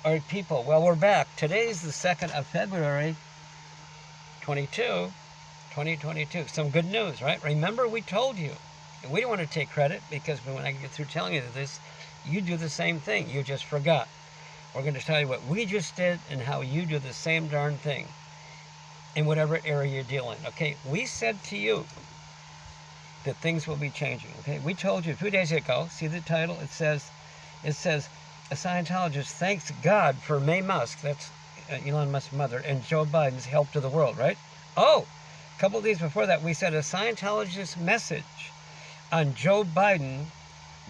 All right, people. Well, we're back. Today's the 2nd of February, 2022. Some good news, right? Remember, we told you. And we don't want to take credit because when I get through telling you this, you do the same thing. You just forgot. We're going to tell you what we just did and how you do the same darn thing in whatever area you're dealing. Okay, we said to you that things will be changing. Okay, we told you 2 days ago. See the title? It says, a Scientologist thanks God for May Musk, that's Elon Musk's mother, and Joe Biden's help to the world, right? Oh, a couple of days before that, we said a Scientologist message on Joe Biden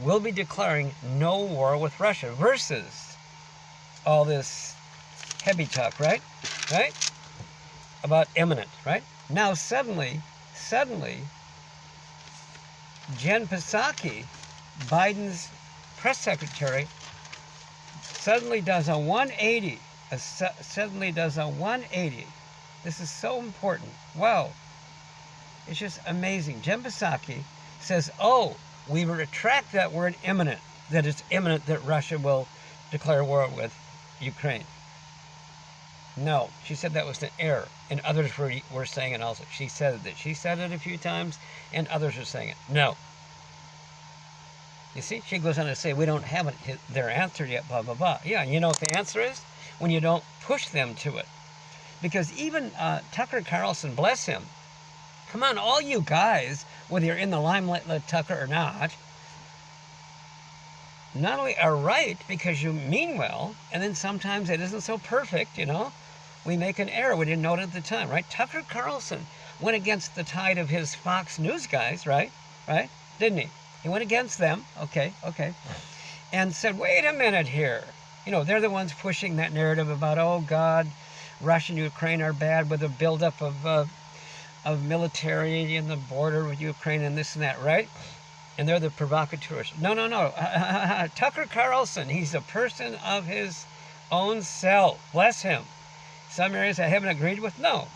will be declaring no war with Russia versus all this heavy talk, right? Right? About imminent, right? Now suddenly, Jen Psaki, Biden's press secretary, suddenly does a 180. Suddenly does a 180. This is so important. Wow. It's just amazing. Jen Psaki says, oh, we retract that word imminent, that it's imminent that Russia will declare war with Ukraine. No, she said that was an error, and others were saying it also. She said that. She said it a few times, and others are saying it. No. You see, she goes on to say, we don't have their answer yet, blah, blah, blah. Yeah, you know what the answer is? When you don't push them to it. Because even Tucker Carlson, bless him, come on, all you guys, whether you're in the limelight like Tucker or not only are right because you mean well, and then sometimes it isn't so perfect, you know. We make an error. We didn't know it at the time, right? Tucker Carlson went against the tide of his Fox News guys, right? Right? Didn't he? He went against them, okay, and said, wait a minute here. You know, they're the ones pushing that narrative about, oh, God, Russia and Ukraine are bad with a buildup of military in the border with Ukraine and this and that, right? And they're the provocateurs. No. Tucker Carlson, he's a person of his own self. Bless him. Some areas I haven't agreed with, no.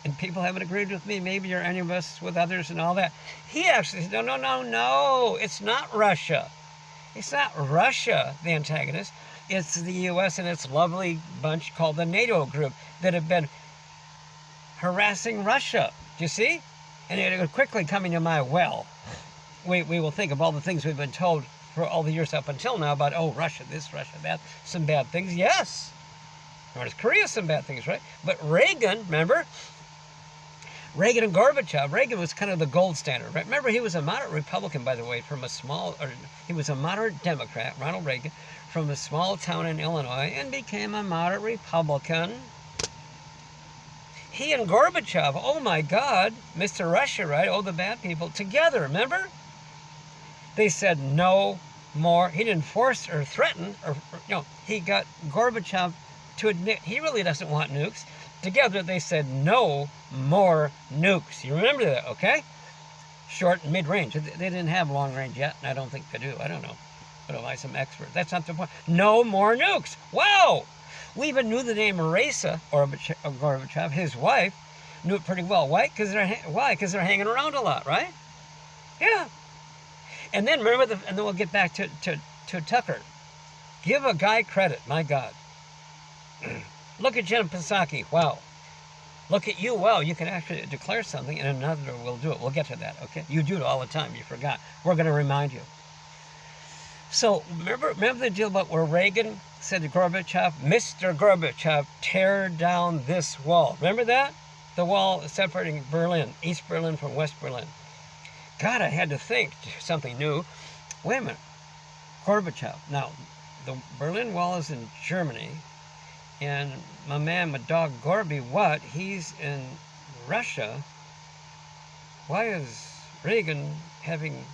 And people haven't agreed with me, maybe, or any of us with others and all that. He actually said, no, it's not Russia. It's not Russia, the antagonist. It's the U.S. and its lovely bunch called the NATO group that have been harassing Russia. Do you see? And it quickly coming to my well. We will think of all the things we've been told for all the years up until now about, oh, Russia this, Russia that, some bad things. Yes. North Korea, some bad things, right? But Reagan, remember? Reagan and Gorbachev. Reagan was kind of the gold standard, right? Remember, he was a moderate Republican, by the way, he was a moderate Democrat, Ronald Reagan, from a small town in Illinois, and became a moderate Republican. He and Gorbachev, oh my God, Mr. Russia, right? Oh, the bad people, together, remember? They said no more. He didn't force or threaten, he got Gorbachev to admit he really doesn't want nukes. Together, they said no more nukes. You remember that, okay? Short and mid-range. They didn't have long range yet, and I don't think they do. I don't know. But am I some expert? That's not the point. No more nukes. Wow! We even knew the name Raisa, or Gorbachev, his wife, knew it pretty well. Why? Because they're hanging around a lot, right? Yeah. And then remember, and then we'll get back to Tucker. Give a guy credit, my God. Look at Jen Psaki. Wow. Look at you. Wow, you can actually declare something and another will do it. We'll get to that, okay? You do it all the time. You forgot. We're going to remind you. So remember the deal about where Reagan said to Gorbachev, Mr. Gorbachev, tear down this wall. Remember that? The wall separating Berlin, East Berlin from West Berlin. God, I had to think something new. Wait a minute. Gorbachev. Now, the Berlin Wall is in Germany. And my man, my dog Gorby, what? He's in Russia. Why is Reagan having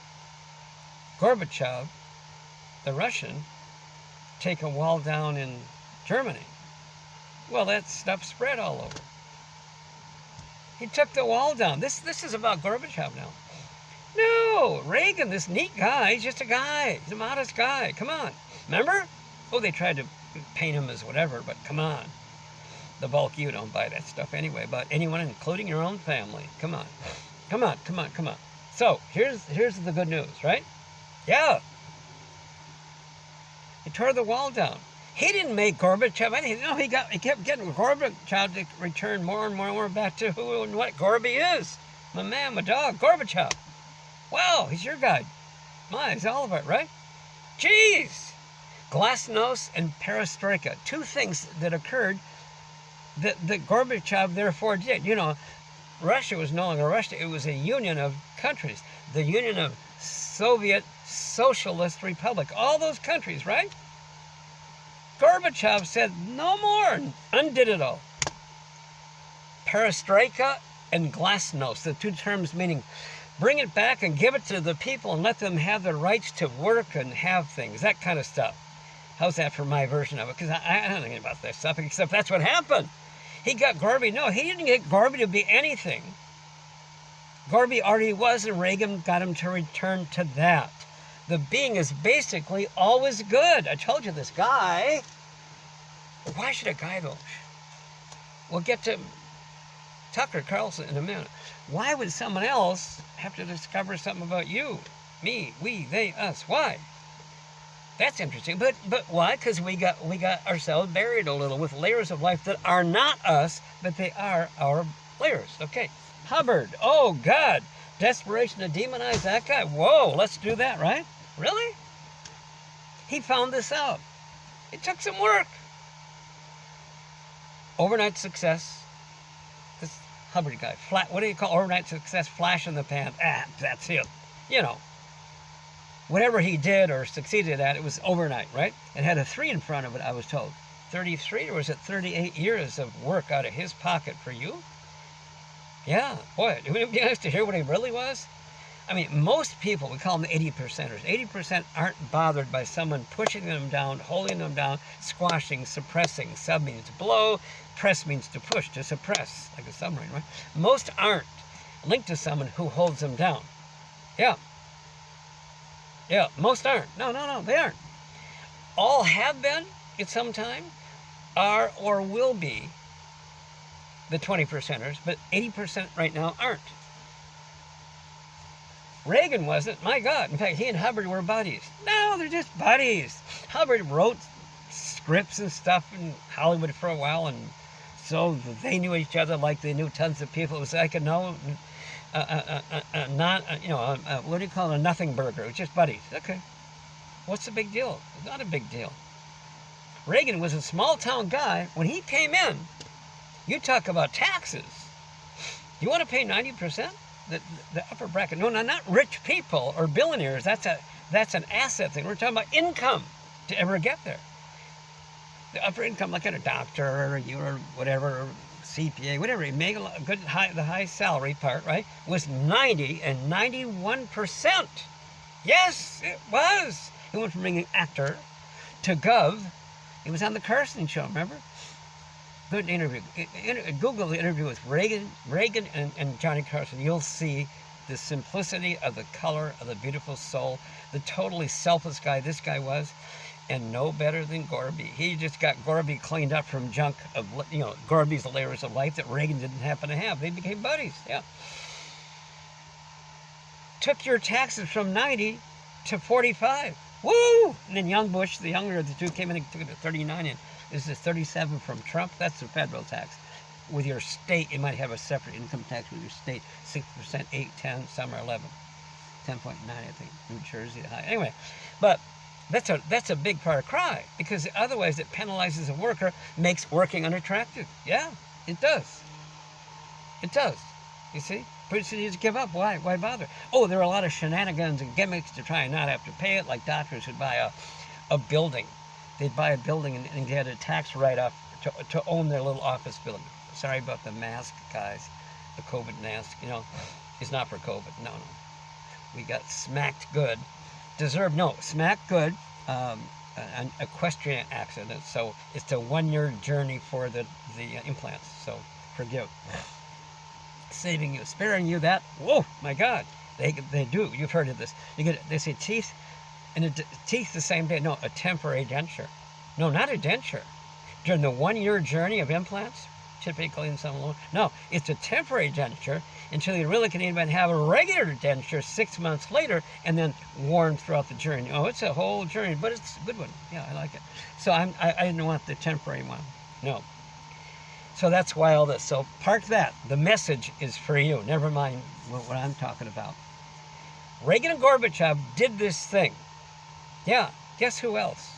Gorbachev, the Russian, take a wall down in Germany? Well, that stuff spread all over. He took the wall down. This is about Gorbachev now. No, Reagan, this neat guy, he's just a guy. He's a modest guy. Come on. Remember? Oh, they tried to paint him as whatever, but come on. The bulk of you don't buy that stuff anyway, but anyone, including your own family. Come on. So, here's the good news, right? Yeah. He tore the wall down. He didn't make Gorbachev anything. No, he kept getting Gorbachev to return more and more back to who and what Gorby is. My man, my dog, Gorbachev. Wow, he's your guy. He's all of it, right? Jeez! Glasnost and perestroika, two things that occurred that Gorbachev therefore did. You know, Russia was no longer Russia. It was a union of countries. The Union of Soviet Socialist Republic. All those countries, right? Gorbachev said, no more, and undid it all. Perestroika and glasnost, the two terms meaning bring it back and give it to the people and let them have the rights to work and have things, that kind of stuff. How's that for my version of it? Because I don't know anything about that stuff, except that's what happened. He got Gorby. No, he didn't get Gorby to be anything. Gorby already was, and Reagan got him to return to that. The being is basically always good. I told you this guy. Why should a guy though? We'll get to Tucker Carlson in a minute. Why would someone else have to discover something about you, me, we, they, us? Why? That's interesting. But why? Because we got ourselves buried a little with layers of life that are not us, but they are our layers. Okay. Hubbard. Oh God. Desperation to demonize that guy. Whoa. Let's do that, right? Really? He found this out. It took some work. Overnight success. This Hubbard guy. What do you call overnight success? Flash in the pan. That's it. You know. Whatever he did or succeeded at, it was overnight, right? It had a 3 in front of it, I was told. 33, or was it 38 years of work out of his pocket for you? Yeah, boy, it would be nice to hear what he really was. I mean, most people, we call them 80%ers. 80% aren't bothered by someone pushing them down, holding them down, squashing, suppressing. Sub means to blow, press means to push, to suppress, like a submarine, right? Most aren't linked to someone who holds them down. Yeah. Yeah, most aren't. No, they aren't. All have been at some time, are or will be the 20%ers, but 80% right now aren't. Reagan wasn't. My God. In fact, he and Hubbard were buddies. No, they're just buddies. Hubbard wrote scripts and stuff in Hollywood for a while, and so they knew each other like they knew tons of people. It was like what do you call it? A nothing burger. It was just buddies. Okay. What's the big deal? It's not a big deal. Reagan was a small town guy. When he came in, you talk about taxes. Do you want to pay 90%? The upper bracket. No, not rich people or billionaires. That's an asset thing. We're talking about income to ever get there. The upper income, like a doctor or you or whatever, or CPA, whatever, you make a good the high salary part, right, was 90 and 91%. Yes, it was. He went from being an actor to gov. He was on the Carson show, remember? Good interview. Google the interview with Reagan and Johnny Carson. You'll see the simplicity of the color of the beautiful soul, the totally selfless guy this guy was, and no better than Gorby. He just got Gorby cleaned up from junk of, Gorby's layers of life that Reagan didn't happen to have. They became buddies, yeah. Took your taxes from 90 to 45. Woo! And then young Bush, the younger of the two, came in and took it to 39, and this is 37 from Trump. That's the federal tax. With your state, you might have a separate income tax with your state. 6%, 8, 10, some are 11. 10.9, I think. New Jersey, the high. Anyway, but that's a big far cry, because otherwise it penalizes a worker, makes working unattractive. Yeah, it does. It does. You see? Pretty soon you just give up. Why bother? Oh, there are a lot of shenanigans and gimmicks to try and not have to pay it, like doctors who'd buy a building. They'd buy a building and get a tax write-off to own their little office building. Sorry about the mask, guys. The COVID mask, it's not for COVID. No. We got smacked good. Smacked good. An equestrian accident. So it's a 1-year journey for the implants. So forgive. Saving you, sparing you that. Whoa, my God. They do. You've heard of this. They say teeth. And teeth the same day. No, a temporary denture. No, not a denture. During the 1-year journey of implants, typically in some loan. No, it's a temporary denture until you really can even have a regular denture 6 months later, and then worn throughout the journey. Oh, it's a whole journey, but it's a good one. Yeah, I like it. So I didn't want the temporary one. No. So that's why all this. So park that. The message is for you. Never mind what I'm talking about. Reagan and Gorbachev did this thing. Yeah. Guess who else?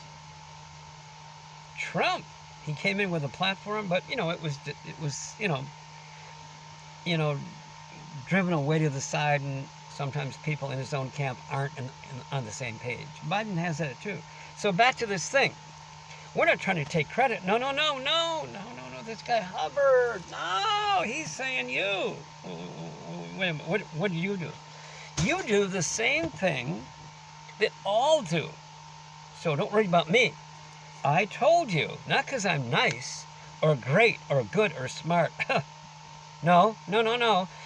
Trump. He came in with a platform, but it was driven away to the side, and sometimes people in his own camp aren't on the same page. Biden has that too. So back to this thing. We're not trying to take credit. No. This guy Hubbard. No, he's saying you. Wait a minute. What do? You do the same thing that all do. So don't worry about me. I told you, not because I'm nice or great or good or smart. No.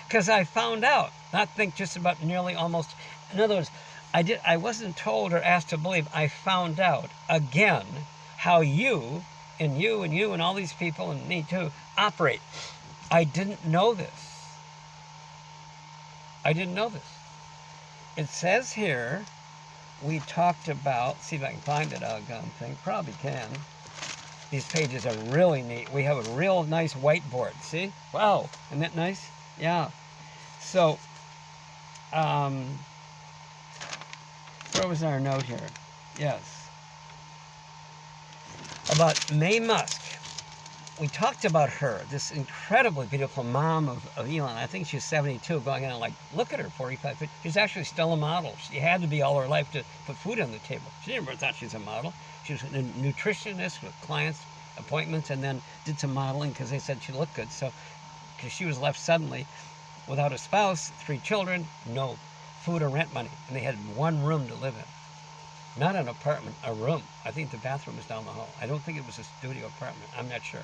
Because I found out. Not think just about nearly almost. In other words, I wasn't told or asked to believe. I found out again how you and all these people and me too operate. I didn't know this. It says here, we talked about, see if I can find the doggone thing, probably can. These pages are really neat. We have a real nice whiteboard, see? Wow, isn't that nice? Yeah. So, where was our note here? Yes. About Mae Musk. We talked about her, this incredibly beautiful mom of Elon. I think she's 72, going on like, look at her, 45, 50. She's actually still a model. She had to be all her life to put food on the table. She never thought she was a model. She was a nutritionist with clients, appointments, and then did some modeling because they said she looked good. So, because she was left suddenly without a spouse, 3 children, no food or rent money. And they had one room to live in. Not an apartment, a room. I think the bathroom was down the hall. I don't think it was a studio apartment. I'm not sure.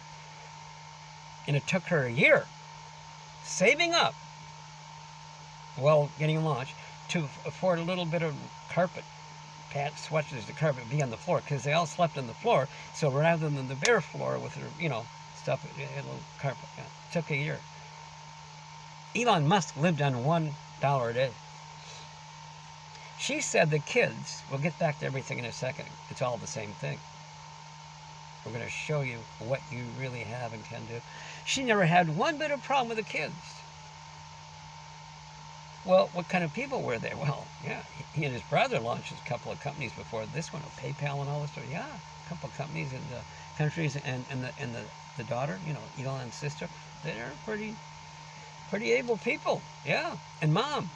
And it took her a year, saving up, getting launched, to afford a little bit of carpet, swatches the carpet be on the floor, because they all slept on the floor. So rather than the bare floor with her, stuff, it had a little carpet. Yeah. It took a year. Elon Musk lived on $1 a day. She said the kids, we'll get back to everything in a second. It's all the same thing. We're going to show you what you really have and can do. She never had one bit of problem with the kids. Well, what kind of people were they? Well, yeah, he and his brother launched a couple of companies before this one, PayPal and all this stuff. Yeah, a couple of companies in the countries, and the daughter, Elon's sister, they're pretty able people. Yeah, and mom.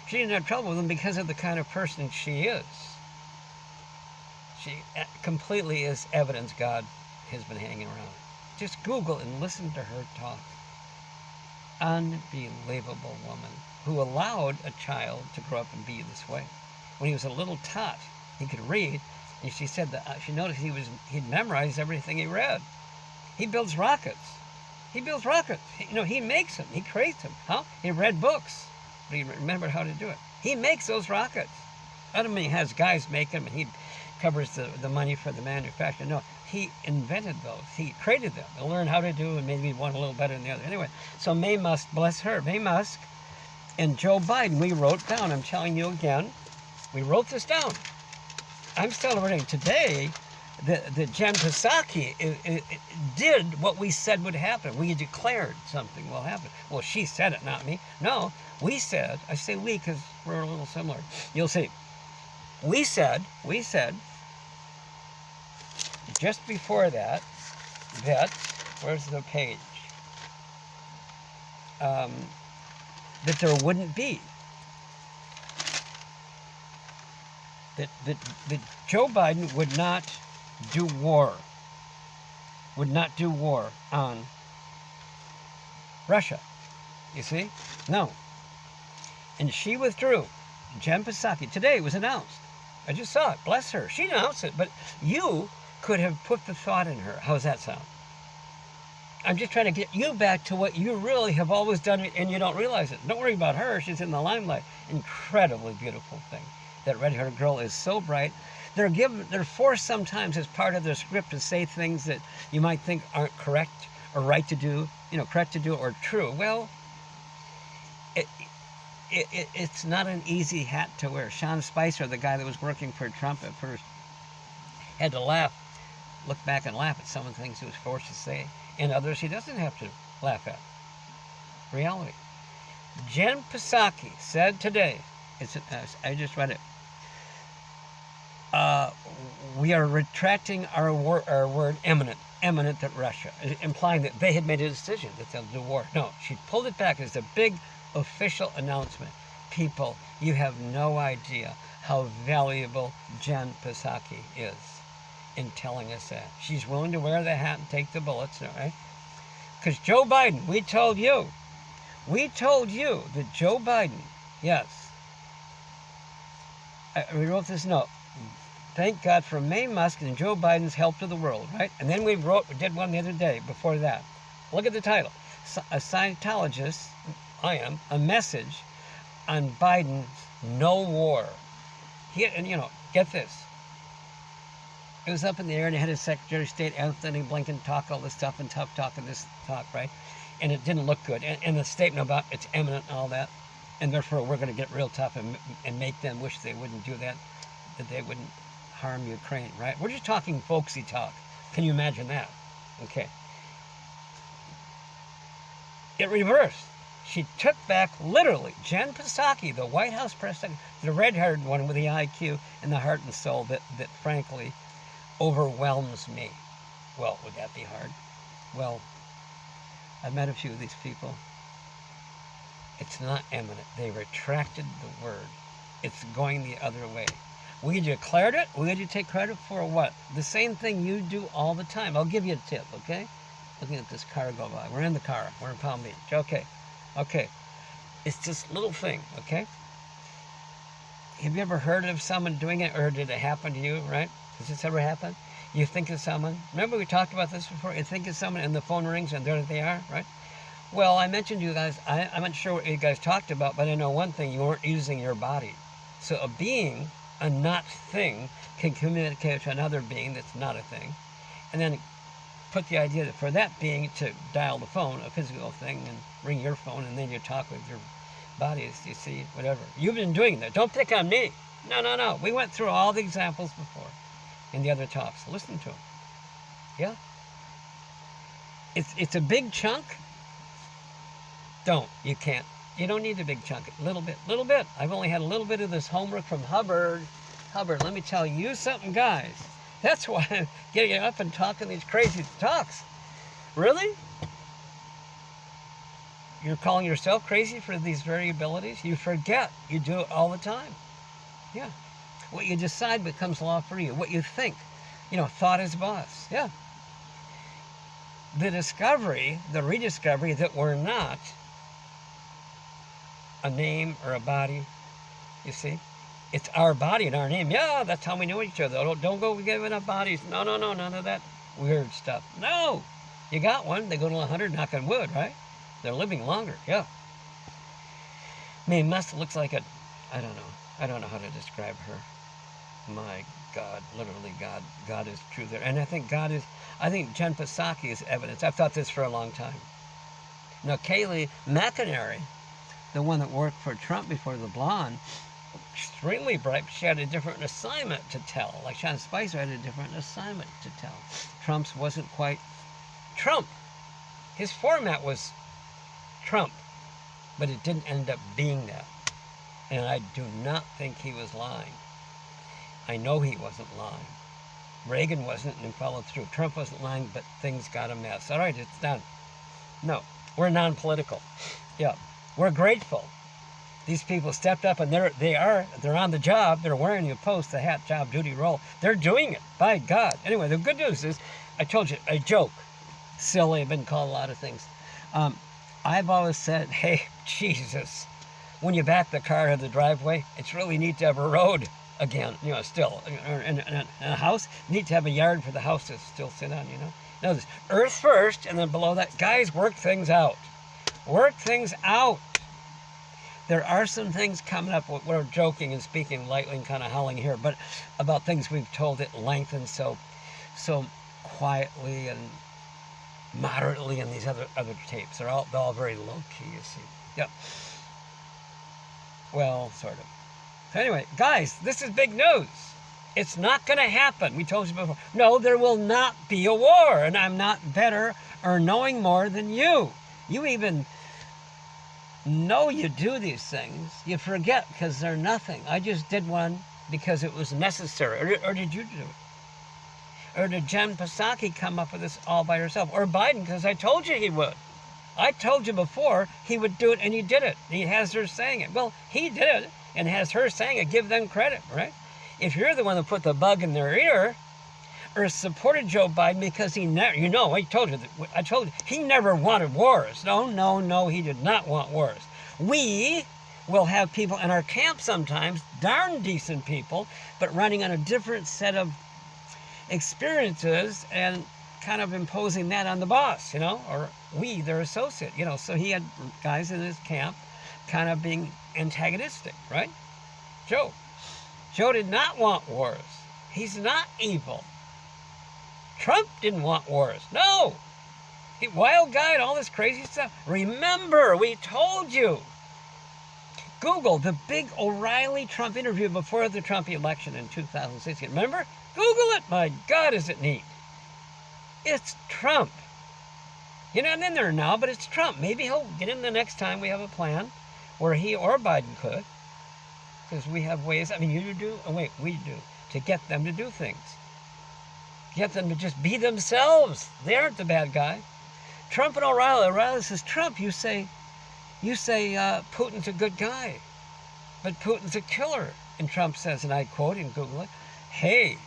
She didn't have trouble with them because of the kind of person she is. She completely is evidence God has been hanging around. Just Google and listen to her talk. Unbelievable woman who allowed a child to grow up and be this way. When he was a little tot, he could read, and she said that she noticed he'd memorized everything he read. He builds rockets. He makes them. He creates them. How? He read books. But he remembered how to do it. He makes those rockets. I don't mean he has guys make them and he covers the money for the manufacturer. No, he invented those. He created them. He learned how to do, and maybe one a little better than the other. Anyway, so Mae Musk, bless her, Mae Musk and Joe Biden, we wrote down, I'm telling you again, we wrote this down. I'm celebrating today that Jen Psaki did what we said would happen. We declared something will happen. Well, she said it, not me. No, we said, I say we because we're a little similar. You'll see. We said, just before that, where's the page? That there wouldn't be. That Joe Biden would not do war on Russia. You see? No. And she withdrew. Jen Psaki. Today it was announced. I just saw it. Bless her. She announced it, but you could have put the thought in her. How's that sound? I'm just trying to get you back to what you really have always done, and you don't realize it. Don't worry about her. She's in the limelight. Incredibly beautiful thing. That red-haired girl is so bright. They're forced sometimes as part of their script to say things that you might think aren't correct or right to do, correct to do, or true. Well, it's not an easy hat to wear. Sean Spicer, the guy that was working for Trump at first, had to look back and laugh at some of the things he was forced to say, and others he doesn't have to laugh at. Reality. Jen Psaki said today, I just read it, we are retracting our word imminent at Russia, implying that they had made a decision that they'll do war. No, she pulled it back. It's a big official announcement. People, you have no idea how valuable Jen Psaki is in telling us that. She's willing to wear the hat and take the bullets, right? Because Joe Biden, we told you that Joe Biden, yes, we wrote this note. Thank God for May Musk and Joe Biden's help to the world, right? And then we did one the other day before that. Look at the title. A Scientologist, a message on Biden's no war. And get this. It was up in the air and it had his Secretary of State, Anthony Blinken, talk all this stuff and tough talk and this talk, right? And it didn't look good. And the statement about it's imminent and all that. And therefore we're going to get real tough and make them wish they wouldn't do that they wouldn't harm Ukraine, right? We're just talking folksy talk. Can you imagine that? Okay. It reversed. She took back, literally, Jen Psaki, the White House press secretary, the red-haired one with the IQ and the heart and soul that frankly overwhelms me. Well, would that be hard? Well, I've met a few of these people. It's not imminent. They retracted the word. It's going the other way. We declared it. We had to take credit for what? The same thing you do all the time. I'll give you a tip, okay? Looking at this car go by. We're in the car. We're in Palm Beach. Okay. It's this little thing, okay? Have you ever heard of someone doing it, or did it happen to you, right? Has this ever happened? You think of someone. Remember we talked about this before? You think of someone and the phone rings and there they are, right? Well, I mentioned to you guys, I'm not sure what you guys talked about, but I know one thing, you weren't using your body. So a being, a not thing, can communicate to another being that's not a thing. And then put the idea that for that being to dial the phone, a physical thing, and ring your phone, and then you talk with your bodies, you see, whatever. You've been doing that. Don't pick on me. No. We went through all the examples before in the other talks. Listen to them. Yeah? It's a big chunk. You can't. You don't need a big chunk. Little bit. I've only had a little bit of this homework from Hubbard, let me tell you something, guys. That's why I'm getting up and talking these crazy talks. Really? You're calling yourself crazy for these very abilities? You forget. You do it all the time. Yeah. What you decide becomes law for you. What you think. Thought is boss. Yeah. The rediscovery that we're not a name or a body, you see? It's our body and our name. Yeah, that's how we know each other. Don't go giving up bodies. No, none of that weird stuff. No, you got one. They go to 100, knock on wood, right? They're living longer, yeah. May Musk looks like I don't know how to describe her. My God, literally God. God is true there. And I think Jen Psaki is evidence. I've thought this for a long time. Now, Kayleigh McEnary, the one that worked for Trump before, the blonde, extremely bright. She had a different assignment to tell. Like Sean Spicer had a different assignment to tell. Trump's wasn't quite Trump. His format was Trump, but it didn't end up being that. And I do not think he was lying. I know he wasn't lying. Reagan wasn't and followed through. Trump wasn't lying, but things got a mess. All right, it's done. No, we're non-political. Yeah, we're grateful. These people stepped up and they're on the job. They're wearing a post, the hat, job, duty, role. They're doing it, by God. Anyway, the good news is, I told you, a joke. Silly, I've been called a lot of things. I've always said, hey, Jesus, when you back the car to the driveway, it's really neat to have a road again, still. In a house, neat to have a yard for the house to still sit on, Now this, earth first, and then below that, guys, work things out. Work things out. There are some things coming up. We're joking and speaking lightly and kind of howling here, but about things we've told at length and so quietly and moderately in these other tapes. They're all very low key, you see. Yeah. Well, sort of. So anyway, guys, this is big news. It's not going to happen. We told you before. No, there will not be a war, and I'm not better or knowing more than you. You even know you do these things. You forget because they're nothing. I just did one because it was necessary. Or did you do it? Or did Jen Psaki come up with this all by herself? Or Biden, because I told you he would. I told you before he would do it, and he did it. He has her saying it. Well, he did it and has her saying it. Give them credit, right? If you're the one that put the bug in their ear or supported Joe Biden because he never, I told you, he never wanted wars. No, he did not want wars. We will have people in our camp sometimes, darn decent people, but running on a different set of experiences and kind of imposing that on the boss, or we, their associate, So he had guys in his camp kind of being antagonistic, right? Joe did not want wars. He's not evil. Trump didn't want wars. No. Wild guy and all this crazy stuff. Remember, we told you. Google the big O'Reilly Trump interview before the Trump election in 2016. Remember? Google it. My God, is it neat. It's Trump. Not in there now, but it's Trump. Maybe he'll get in the next time we have a plan where he or Biden could. Because we have ways, you do, we do, to get them to do things. Get them to just be themselves. They aren't the bad guy. Trump and O'Reilly says, Trump, you say Putin's a good guy, but Putin's a killer. And Trump says, and I quote in Google it, hey,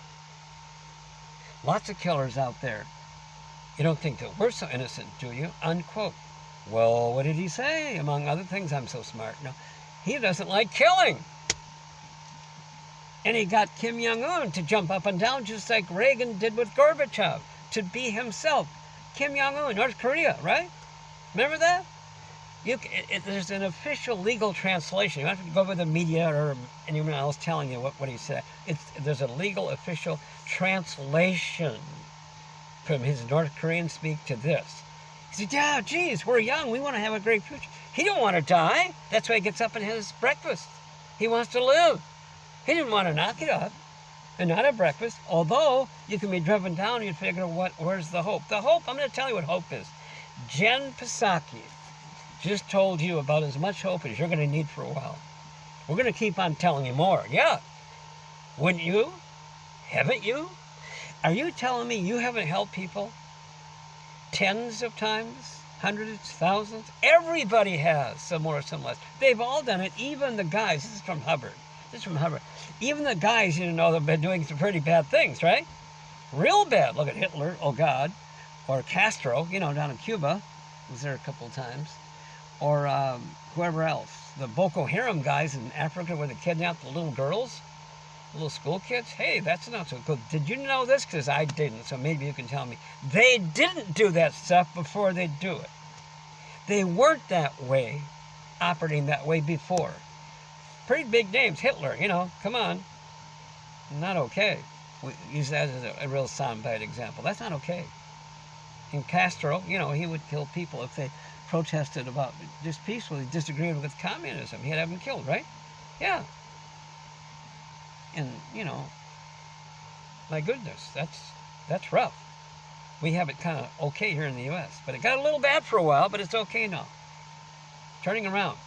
lots of killers out there. You don't think that we're so innocent, do you? Unquote. Well, what did he say? Among other things, I'm so smart. No, he doesn't like killing. And he got Kim Jong-un to jump up and down just like Reagan did with Gorbachev, to be himself. Kim Jong-un, North Korea, right? Remember that? There's an official legal translation. You don't have to go with the media or anyone else telling you what he said. There's a legal official translation from his North Korean speak to this. He said, yeah, geez, we're young. We want to have a great future. He don't want to die. That's why he gets up and has breakfast. He wants to live. He didn't want to knock it up and not have breakfast, although you can be driven down and you figure, where's the hope? The hope, I'm going to tell you what hope is. Jen Psaki just told you about as much hope as you're going to need for a while. We're going to keep on telling you more. Yeah. Wouldn't you? Haven't you? Are you telling me you haven't helped people tens of times, hundreds, thousands? Everybody has, some more, some less. They've all done it, even the guys. This is from Hubbard. Even the guys, they've been doing some pretty bad things, right? Real bad. Look at Hitler, oh God. Or Castro, down in Cuba. Was there a couple of times. Or whoever else. The Boko Haram guys in Africa where they kidnapped the little girls, little school kids. Hey, that's not so good. Did you know this? Because I didn't, so maybe you can tell me. They didn't do that stuff before they do it. They weren't that way, operating that way before. Pretty big names. Hitler, come on. Not okay. We use that as a real soundbite example. That's not okay. And Castro, he would kill people if they protested about just peacefully disagreeing with communism. He'd have them killed, right? Yeah. And, my goodness, that's rough. We have it kind of okay here in the U.S., but it got a little bad for a while, but it's okay now. Turning around.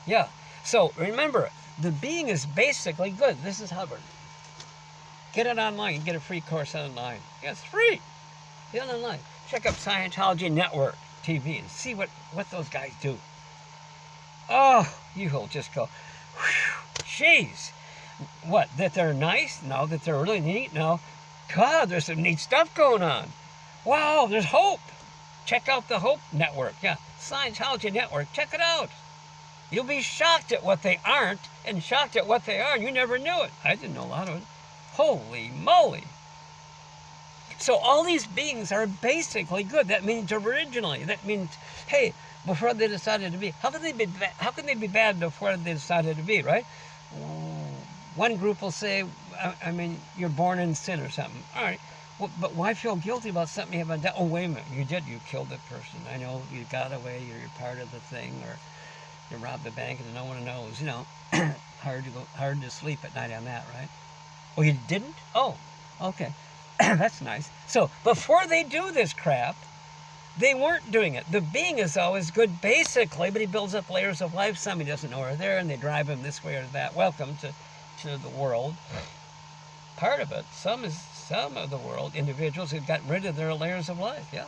Yeah. So remember, the being is basically good. This is Hubbard. Get it online. Get a free course online. Yeah, it's free. Get it online. Check up Scientology Network TV and see what those guys do. Oh, you'll just go, whew, jeez. What, that they're nice? No. That they're really neat? No. God, there's some neat stuff going on. Wow, there's hope. Check out the Hope Network. Yeah, Scientology Network. Check it out. You'll be shocked at what they aren't and shocked at what they are. You never knew it. I didn't know a lot of it. Holy moly. So all these beings are basically good. That means originally. That means, hey, before they decided to be. How can they be bad before they decided to be, right? One group will say, you're born in sin or something. All right. Well, but why feel guilty about something you haven't done? Oh, wait a minute, you did. You killed that person. I know you got away. You're part of the thing, or you robbed the bank and no one knows. You know, hard to sleep at night on that, right? Oh, you didn't? Oh, okay. That's nice. So before they do this crap, they weren't doing it. The being is always good, basically, but he builds up layers of life. Some he doesn't know are there, and they drive him this way or that. Welcome to the world. Part of it. Some of the world, individuals who've got rid of their layers of life, yeah.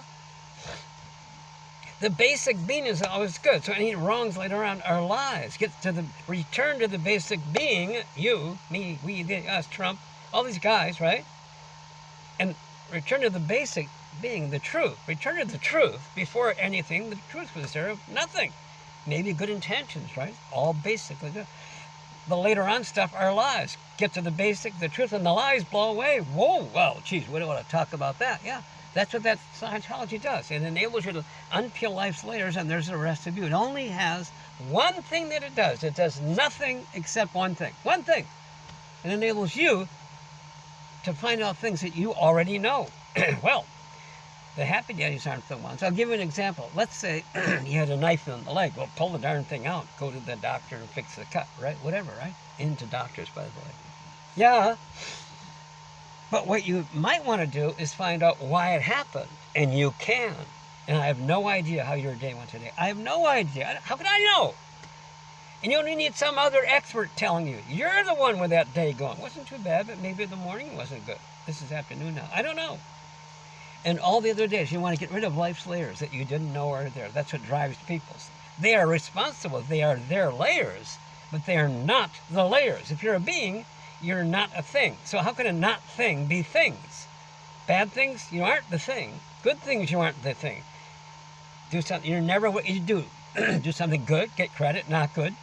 The basic being is always good. So any wrongs later on are lies. Return to the basic being, you, me, we, us, Trump, all these guys, right? And return to the basic being, the truth. Return to the truth. Before anything, the truth was there of nothing. Maybe good intentions, right? All basically good. The later on stuff are lies. Get to the basic, the truth, and the lies blow away. Whoa, well, geez, we don't want to talk about that. Yeah, that's what that Scientology does. It enables you to unpeel life's layers, and there's the rest of you. It only has one thing that it does. It does nothing except one thing. One thing. It enables you to find out things that you already know. Well, the happy daddies aren't the ones. I'll give you an example. Let's say you had a knife in the leg. Well, pull the darn thing out. Go to the doctor and fix the cut, right? Whatever, right? Into doctors, by the way. Yeah. But what you might want to do is find out why it happened. And you can. And I have no idea how your day went today. I have no idea. How can I know? And you only need some other expert telling you. You're the one with that day going. Wasn't too bad, but maybe the morning wasn't good. This is afternoon now. I don't know. And all the other days, you want to get rid of life's layers that you didn't know are there. That's what drives people's. They are responsible. They are their layers, but they are not the layers. If you're a being, you're not a thing. So how can a not thing be things? Bad things, you aren't the thing. Good things, you aren't the thing. Do something, you're never what you do. Do something good, get credit, not good.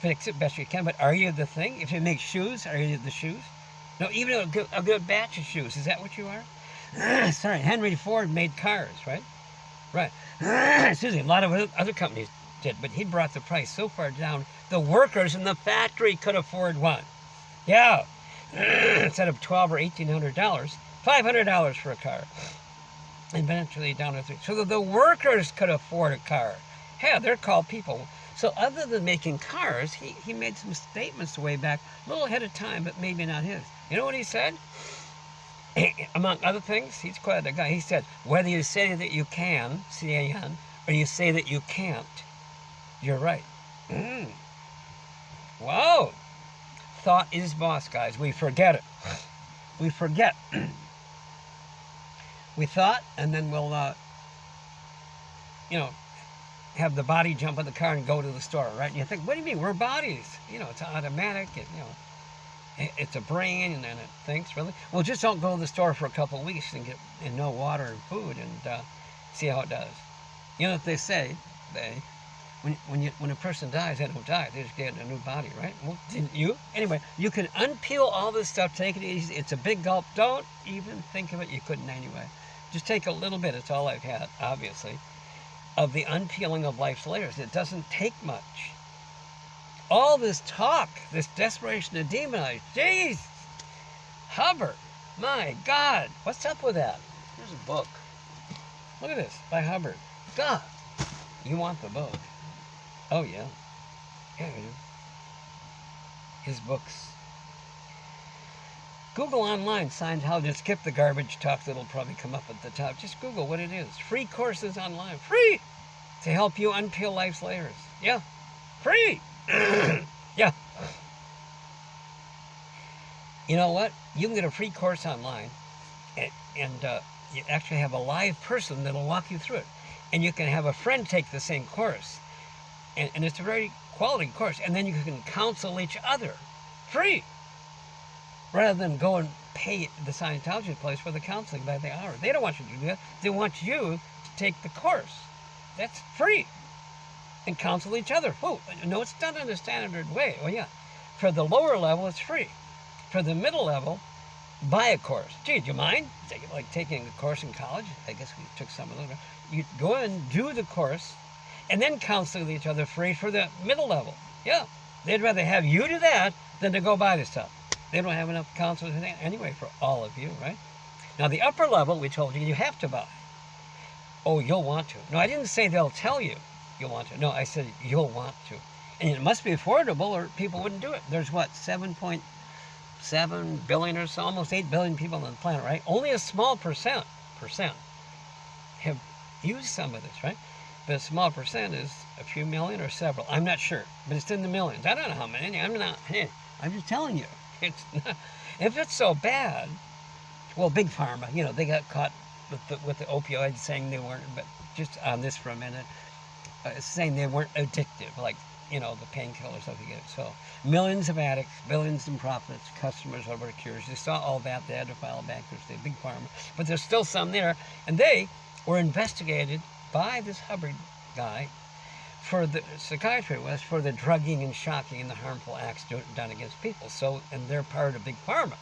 Fix it best you can, but are you the thing? If you make shoes, are you the shoes? No, even a good batch of shoes, is that what you are? Sorry, Henry Ford made cars, right? Right. Excuse me, a lot of other companies did, but he brought the price so far down, the workers in the factory could afford one. Yeah. Instead of $1,200 or $1,800, $500 for a car. And eventually down to $300. So that the workers could afford a car. Hell, they're called people. So other than making cars, he made some statements way back, a little ahead of time, but maybe not his. You know what he said? Among other things, he's quite a guy. He said, whether you say that you can, C-A-N, or you say that you can't, you're right. Wow. Thought is boss, guys. We forget it. We forget. We thought, and then we'll, have the body jump in the car and go to the store, right? And you think, what do you mean? We're bodies. It's automatic. It's a brain, and then it thinks, really? Well, just don't go to the store for a couple of weeks and get no water and food and see how it does. You know what they say? When a person dies, they don't die. They just get a new body, right? Well, didn't you? Anyway, you can unpeel all this stuff. Take it easy. It's a big gulp. Don't even think of it. You couldn't anyway. Just take a little bit. It's all I've had, obviously, of the unpeeling of life's layers. It doesn't take much. All this talk, this desperation to demonize, jeez, Hubbard, my God, what's up with that? Here's a book. Look at this, by Hubbard. God, you want the book? Oh yeah, yeah, you do. His books. Google online, Scientologist, skip the garbage talk that'll probably come up at the top. Just Google what it is. Free courses online, free, to help you unpeel life's layers. Yeah, free. Yeah. You know what? You can get a free course online, and you actually have a live person that'll walk you through it. And you can have a friend take the same course. And it's a very quality course. And then you can counsel each other. Free. Rather than go and pay the Scientology place for the counseling by the hour. They don't want you to do that. They want you to take the course. That's free. And counsel each other. Oh, no, it's done in a standard way. Oh, yeah. For the lower level, it's free. For the middle level, buy a course. Gee, do you mind? Like taking a course in college? I guess we took some of those. You go and do the course, and then counsel each other free for the middle level. Yeah. They'd rather have you do that than to go buy the stuff. They don't have enough counselors anyway for all of you, right? Now, the upper level, we told you, you have to buy. Oh, you'll want to. No, I didn't say they'll tell you you'll want to. No, I said you'll want to. And it must be affordable or people wouldn't do it. There's what, 7.7 billion or so, almost 8 billion people on the planet, right? Only a small percent have used some of this, right? But a small percent is a few million or several. I'm not sure, but it's in the millions. I don't know how many. I'm just telling you. It's not, if it's so bad, well, Big Pharma, you know, they got caught with the opioids, saying they weren't, but just on this for a minute, saying they weren't addictive, like, you know, the painkillers that we get. So millions of addicts, billions in profits, customers over cures. They saw all that. They had to file bankruptcy, Big Pharma. But there's still some there. And they were investigated by this Hubbard guy for the psychiatry was for the drugging and shocking and the harmful acts done against people. So, and they're part of Big Pharma.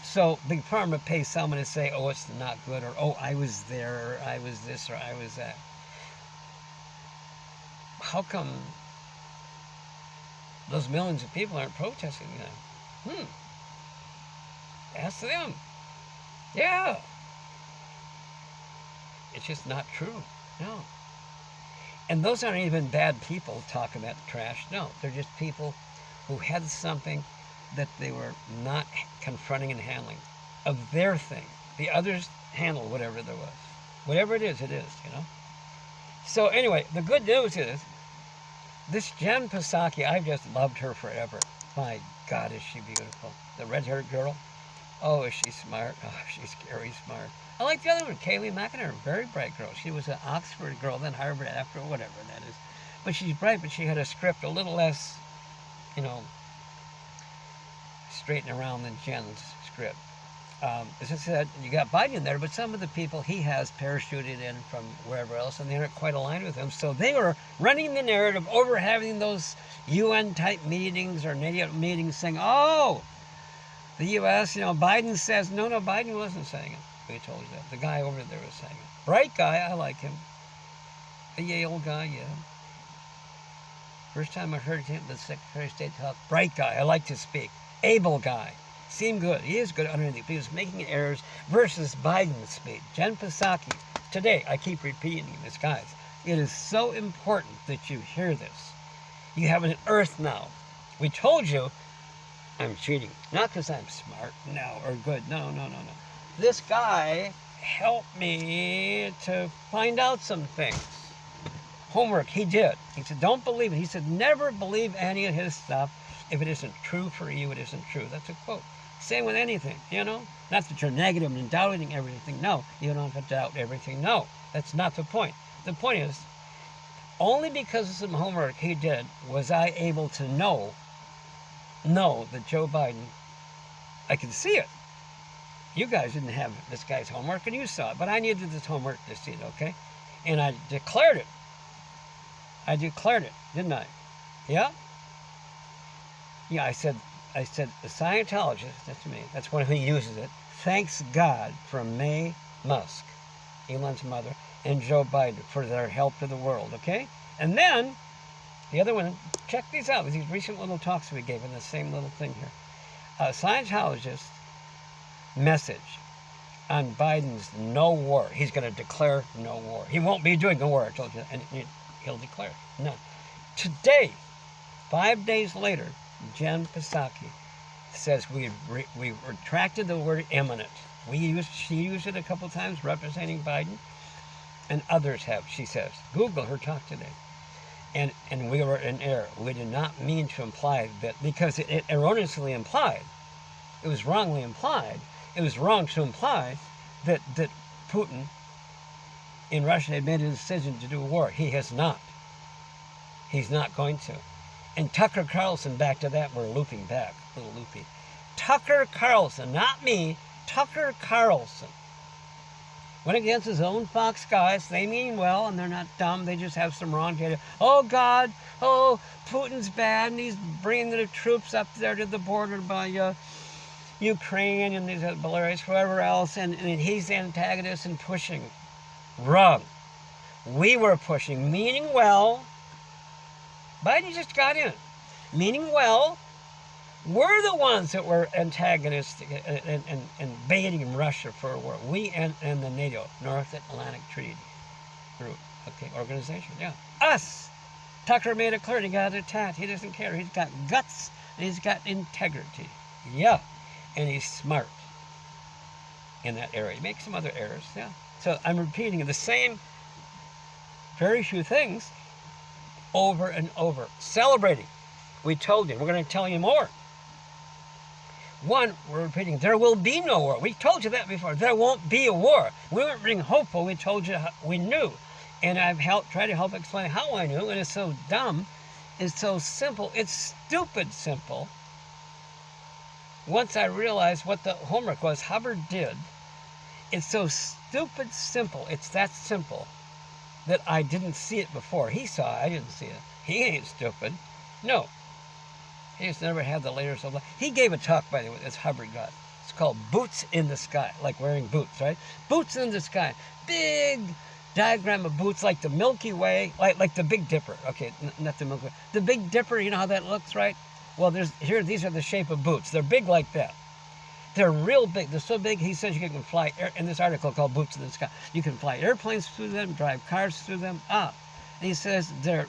So Big Pharma pays someone to say, oh, it's not good, or oh, I was there, or I was this, or I was that. How come those millions of people aren't protesting that? Ask them. Yeah. It's just not true. No. And those aren't even bad people talking that trash. No, they're just people who had something that they were not confronting and handling of their thing. The others handle whatever there was. Whatever it is, you know. So anyway, the good news is this Jen Psaki, I've just loved her forever. My God, is she beautiful. The red-haired girl. Oh, is she smart? Oh, she's scary smart. I like the other one, Kayleigh McEnroe, very bright girl. She was an Oxford girl, then Harvard after, whatever that is. But she's bright, but she had a script a little less, you know, straight and around than Jen's script. As I said, you got Biden in there, but some of the people he has parachuted in from wherever else, and they aren't quite aligned with him. So they were running the narrative over having those UN-type meetings or NATO meetings saying, oh, the U.S., you know, Biden says, no, Biden wasn't saying it. We told you that. The guy over there was saying it. Bright guy, I like him. A Yale guy, yeah. First time I heard him, the Secretary of State talk, bright guy, I like to speak. Able guy. Seemed good. He is good underneath. He was making errors versus Biden's speech. Jen Psaki. Today, I keep repeating this, guys. It is so important that you hear this. You have an earth now. We told you I'm cheating. Not because I'm smart, no, or good. No. This guy helped me to find out some things. Homework, he did. He said, don't believe it. He said, never believe any of his stuff. If it isn't true for you, it isn't true. That's a quote. Same with anything, you know? Not that you're negative and doubting everything. No, you don't have to doubt everything. No, that's not the point. The point is, only because of some homework he did was I able to know that Joe Biden, I could see it. You guys didn't have this guy's homework, and you saw it, but I needed this homework to see it, okay? And I declared it. Didn't I? Yeah? Yeah, I said, the Scientologist, that's me, that's one who uses it, thanks God for May Musk, Elon's mother, and Joe Biden for their help to the world, okay? And then, the other one, check these out, these recent little talks we gave in the same little thing here. A Scientologist message on Biden's no war. He's going to declare no war. He won't be doing a war, I told you, and he'll declare none. Today, 5 days later, Jen Psaki says we retracted the word imminent. She used it a couple times representing Biden, and others have, she says. Google her talk today. And we were in error. We did not mean to imply that, because it erroneously implied, it was wrongly implied, it was wrong to imply that Putin in Russia had made a decision to do a war. He has not. He's not going to. And Tucker Carlson, back to that, we're looping back, a little loopy. Tucker Carlson, not me, Tucker Carlson, went against his own Fox guys. They mean well, and they're not dumb. They just have some wrong data. Oh, God, oh, Putin's bad, and he's bringing the troops up there to the border by Ukraine and these Belarus, whoever else, and he's the antagonist and pushing. Wrong. We were pushing, meaning well. Biden just got in. Meaning well, We're the ones that were antagonistic and baiting Russia for a war. We and the NATO, North Atlantic Treaty Group, okay, organization, yeah. Us! Tucker made it clear he got attacked. He doesn't care. He's got guts and he's got integrity. Yeah. And he's smart in that area. He makes some other errors, yeah. So I'm repeating the same very few things over and over. Celebrating. We told you. We're going to tell you more. One, we're repeating, there will be no war. We told you that before. There won't be a war. We weren't being hopeful. We told you we knew. And I've tried to help explain how I knew. And it's so dumb. It's so simple. It's stupid simple. Once I realized what the homework was Hubbard did, it's so stupid simple. It's that simple that I didn't see it before. He saw it. I didn't see it. He ain't stupid. No. He just never had the layers of life. He gave a talk, by the way, as Hubbard got. It's called Boots in the Sky, like wearing boots, right? Boots in the Sky. Big diagram of boots like the Milky Way, like the Big Dipper. Okay, not the Milky Way. The Big Dipper, you know how that looks, right? Well, these are the shape of boots. They're big like that. They're real big. They're so big, he says you can fly, in this article called Boots in the Sky, you can fly airplanes through them, drive cars through them. And he says they're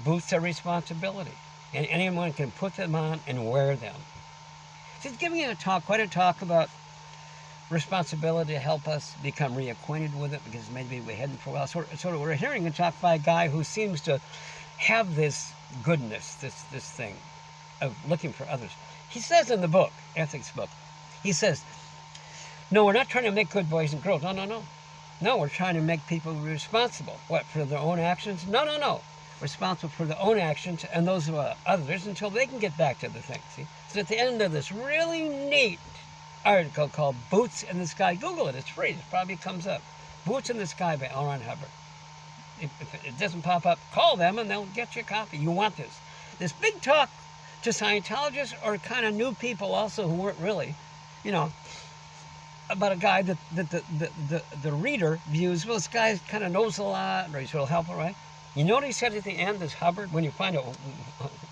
boots of responsibility. And anyone can put them on and wear them. So he's giving quite a talk about responsibility to help us become reacquainted with it, because maybe we hadn't for a while. So we're hearing a talk by a guy who seems to have this goodness, this thing of looking for others. He says in the book, ethics book, he says, no, we're not trying to make good boys and girls. No. No, we're trying to make people responsible. What, for their own actions? No. Responsible for their own actions and those of others until they can get back to the thing. See? So at the end of this really neat article called Boots in the Sky, Google it, it's free, it probably comes up. Boots in the Sky by L. Ron Hubbard. If it doesn't pop up, call them and they'll get you a copy. You want this. This big talk to Scientologists or kind of new people also who weren't really, about a guy that the reader views, well, this guy kind of knows a lot, or he's real helpful, right? You know what he said at the end, this Hubbard, when you find out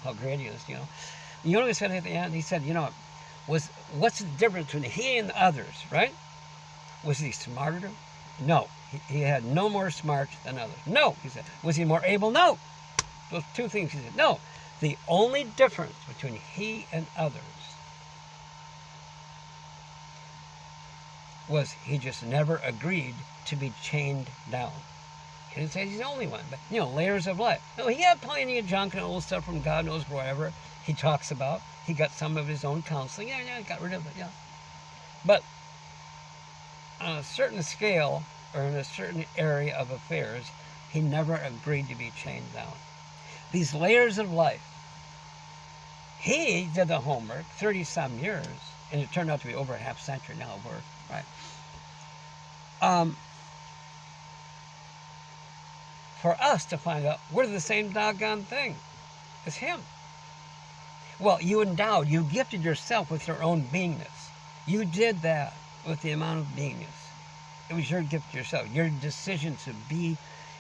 how great he is, You know what he said at the end? He said, what's the difference between he and the others, right? Was he smarter? No. He had no more smart than others. No, he said. Was he more able? No. Those two things he said. No. The only difference between he and others was he just never agreed to be chained down. He didn't say he's the only one, but, layers of life. No, he had plenty of junk and old stuff from God knows wherever he talks about. He got some of his own counseling. Yeah, got rid of it, yeah. But on a certain scale or in a certain area of affairs, he never agreed to be chained down. These layers of life, he did the homework, 30-some years, and it turned out to be over a half century now of work, right? For us to find out we're the same doggone thing as him. Well, you gifted yourself with your own beingness. You did that with the amount of beingness. It was your gift to yourself, your decision to be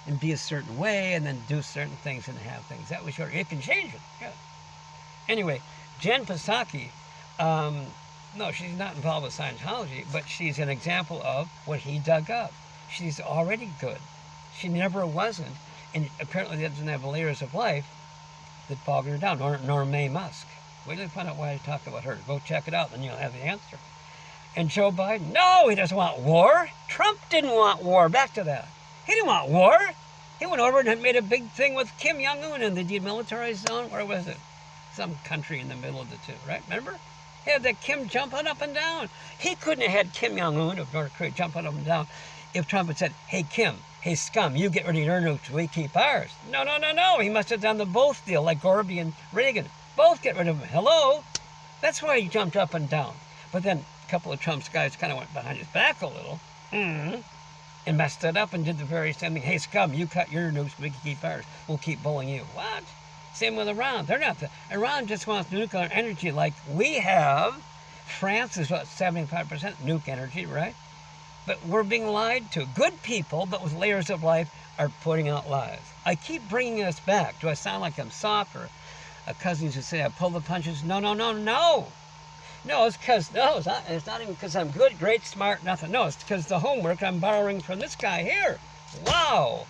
and be a certain way and then do certain things and have things. That was it can change it, yeah. Anyway, Jen Psaki, no, she's not involved with Scientology, but she's an example of what he dug up. She's already good. She never wasn't, and apparently doesn't have layers of life that bogged her down, nor Mae Musk. Wait till you find out why I talk about her. Go check it out, then you'll have the answer. And Joe Biden, no, he doesn't want war. Trump didn't want war. Back to that. He didn't want war. He went over and made a big thing with Kim Jong-un in the demilitarized zone. Where was it? Some country in the middle of the two, right? Remember? He had that Kim jumping up and down. He couldn't have had Kim Jong-un of North Korea jumping up and down if Trump had said, hey, Kim, hey, scum, you get rid of your nukes, we keep ours. No. He must have done the both deal, like Gorby and Reagan. Both get rid of them. Hello? That's why he jumped up and down. But then a couple of Trump's guys kind of went behind his back a little and messed it up and did the very same thing. Hey, scum, you cut your nukes, we can keep ours. We'll keep bullying you. What? Same with Iran. They're not Iran just wants nuclear energy like we have. France is, 75% nuke energy, right? But we're being lied to. Good people, but with layers of life, are putting out lies. I keep bringing us back. Do I sound like I'm soft or cousins who say I pull the punches. No, no, no, no. No, it's because, no, it's not even because I'm good, great, smart, nothing. No, it's because the homework I'm borrowing from this guy here. Wow.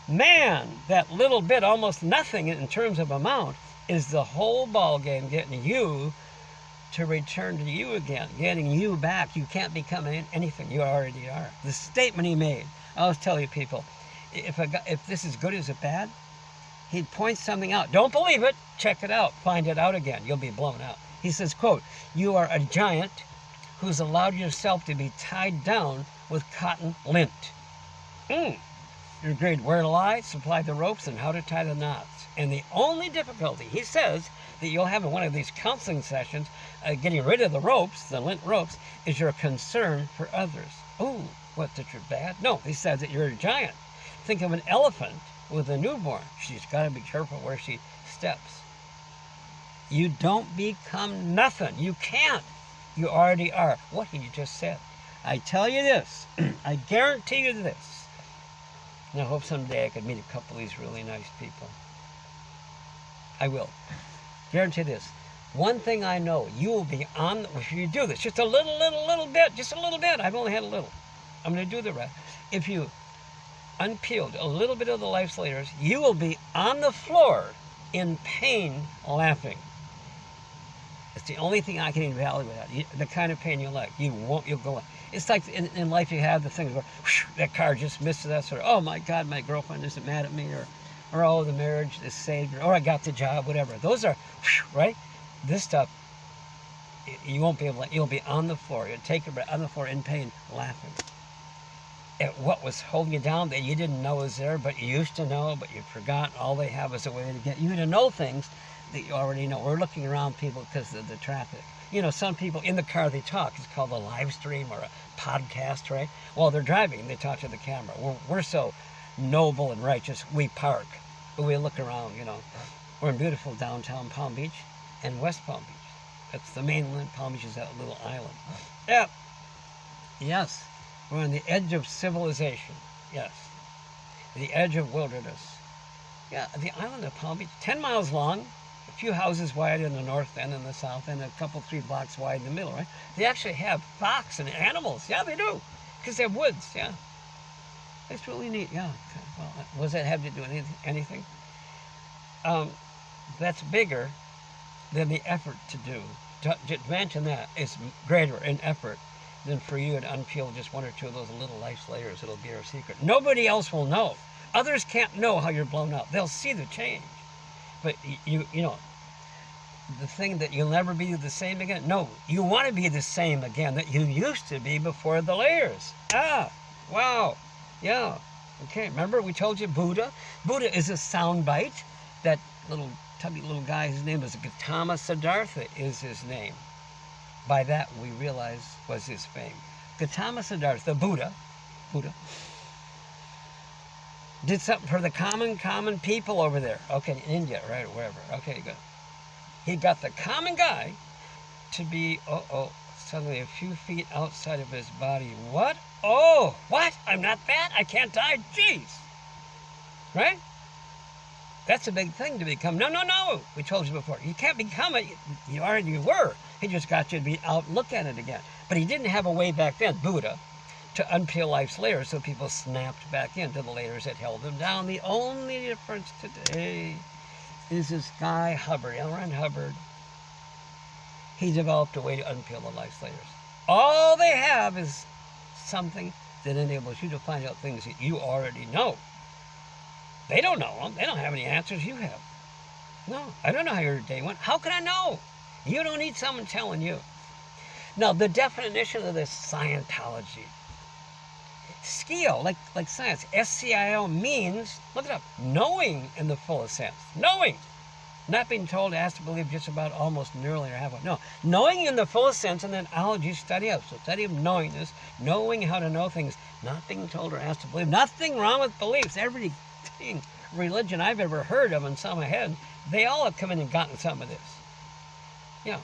Man, that little bit, almost nothing in terms of amount, is the whole ball game, getting you to return to you again, getting you back. You can't become anything. You already are. The statement he made, I always tell you people, if this is good, is it bad? He points something out. Don't believe it. Check it out. Find it out again. You'll be blown out. He says, quote, you are a giant who's allowed yourself to be tied down with cotton lint. You're great where to lie, supply the ropes, and how to tie the knots. And the only difficulty, he says, that you'll have in one of these counseling sessions, getting rid of the ropes, the lint ropes, is your concern for others. Oh, what, that you're bad? No, he says that you're a giant. Think of an elephant with a newborn. She's got to be careful where she steps. You don't become nothing. You can't. You already are. What he just said. I tell you this. I guarantee you this. And I hope someday I could meet a couple of these really nice people. I will. Guarantee this. One thing I know, you will be on, if you do this, just a little bit, just a little bit. I've only had a little. I'm going to do the rest. If you unpeeled a little bit of the life's layers, you will be on the floor in pain laughing. It's the only thing I can evaluate that. The kind of pain you like. You'll go. It's like in life you have the things where whoosh, that car just missed that, or oh my God, my girlfriend isn't mad at me, or oh, the marriage is saved, or I got the job, whatever. Those are, whoosh, right? This stuff, you won't be able to, you'll be on the floor. You'll take a breath on the floor in pain, laughing. At what was holding you down that you didn't know was there, but you used to know, but you've forgotten. All they have is a way to get you to know things that you already know. We're looking around people because of the traffic. You know, some people in the car, they talk. It's called a live stream or a podcast, right? While they're driving, they talk to the camera. We're so noble and righteous, we park, but we look around, you know. We're in beautiful downtown Palm Beach and West Palm Beach. That's the mainland. Palm Beach is that little island. Yeah. Yes. We're on the edge of civilization. Yes. The edge of wilderness. Yeah, the island of Palm Beach, 10 miles long, a few houses wide in the north end and the south end, and a couple, 3 blocks wide in the middle, right? They actually have fox and animals. Yeah, they do. Because they have woods, yeah. It's really neat, yeah. Well, what does that have to do with anything? That's bigger than the effort to do. To mention that is greater in effort than for you to unpeel just 1 or 2 of those little life's layers. It'll be our secret. Nobody else will know. Others can't know how you're blown up. They'll see the change. But you know, the thing that you'll never be the same again. No, you want to be the same again that you used to be before the layers. Ah, wow. Yeah. Okay, remember we told you Buddha? Buddha is a soundbite. That little tubby little guy, his name is Gautama Siddhartha is his name. By that we realize was his fame. Gautama Siddhartha, Buddha, did something for the common people over there. Okay, in India, right, or wherever. Okay, good. He got the common guy to be, suddenly a few feet outside of his body. What? Oh, what? I'm not that? I can't die? Jeez. Right? That's a big thing to become. No. We told you before. You can't become it. You already were. He just got you to be out and look at it again. But he didn't have a way back then, Buddha, to unpeel life's layers, so people snapped back into the layers that held them down. The only difference today is this guy Hubbard, L. Ron Hubbard. He developed a way to unpeel the life's layers. All they have is something that enables you to find out things that you already know. They don't know them. They don't have any answers you have. No, I don't know how your day went. How can I know? You don't need someone telling you. Now, the definition of this Scientology, Skio, like science, S-C-I-O means, look it up, knowing in the fullest sense. Knowing. Not being told, asked to believe just about almost nearly or halfway. No, knowing in the fullest sense, and then ology study of. So study of knowingness, knowing how to know things, not being told or asked to believe. Nothing wrong with beliefs. Every religion I've ever heard of and some ahead, they all have come in and gotten some of this. Yeah.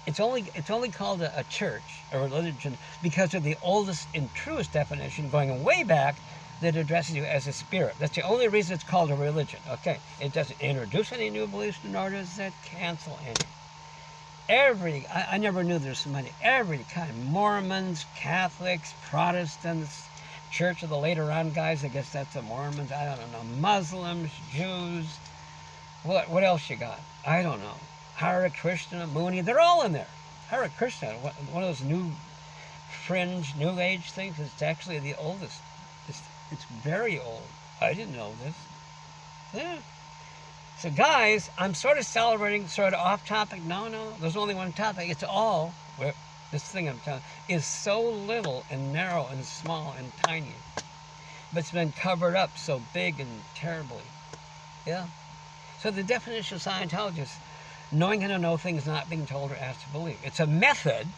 It's only called a church, a religion, because of the oldest and truest definition going way back that addresses you as a spirit. That's the only reason it's called a religion. Okay, it doesn't introduce any new beliefs, nor does it cancel any. I never knew there's so many. Every kind. Mormons, Catholics, Protestants, Church of the Later On guys. I guess that's the Mormons. I don't know. Muslims, Jews. What else you got? I don't know. Hare Krishna, Mooney. They're all in there. Hare Krishna, one of those new fringe, new age things. It's actually the oldest. It's very old. I didn't know this. Yeah. So guys, I'm sort of celebrating, sort of off topic. No, there's only one topic. It's all, this thing I'm telling you, is so little and narrow and small and tiny. But it's been covered up so big and terribly. Yeah. So the definition of Scientologist, knowing how to know things not being told or asked to believe. It's a method,